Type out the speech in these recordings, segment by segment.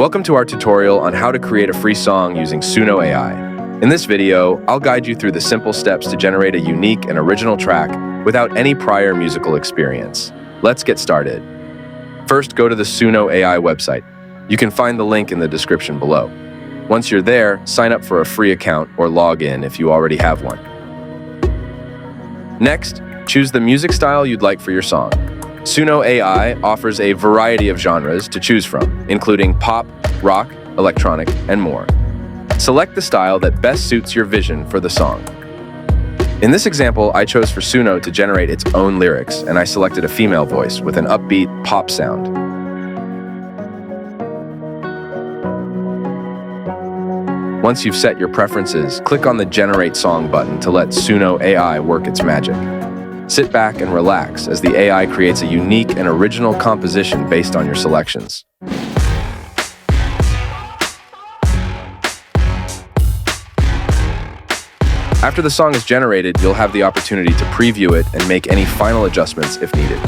Welcome to our tutorial on how to create a free song using SUNO AI. In this video, I'll guide you through the simple steps to generate a unique and original track without any prior musical experience. Let's get started. First, go to the SUNO AI website. You can find the link in the description below. Once you're there, sign up for a free account or log in if you already have one. Next, choose the music style you'd like for your song. SUNO AI offers a variety of genres to choose from, including pop, rock, electronic, and more. Select the style that best suits your vision for the song. In this example, I chose for SUNO to generate its own lyrics, and I selected a female voice with an upbeat pop sound. Once you've set your preferences, click on the Generate Song button to let SUNO AI work its magic. Sit back and relax as the AI creates a unique and original composition based on your selections. After the song is generated, you'll have the opportunity to preview it and make any final adjustments if needed.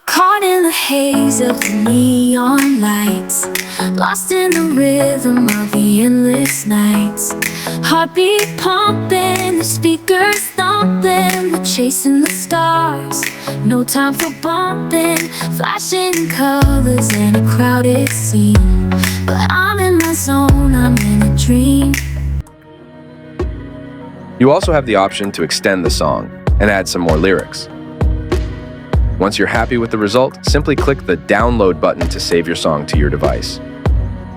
Caught in the haze of the neon lights, lost in the rhythm of the endless nights. Heartbeat pumping, the speakers thumping, we're chasing the stars, no time for bumping. Flashing colors in a crowded scene, but I'm in my zone, I'm in a dream. You also have the option to extend the song and add some more lyrics. Once you're happy with the result, simply click the Download button to save your song to your device.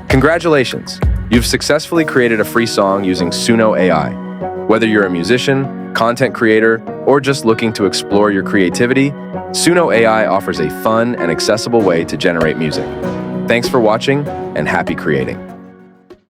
Congratulations! You've successfully created a free song using SUNO AI. Whether you're a musician, content creator, or just looking to explore your creativity, SUNO AI offers a fun and accessible way to generate music. Thanks for watching, and happy creating!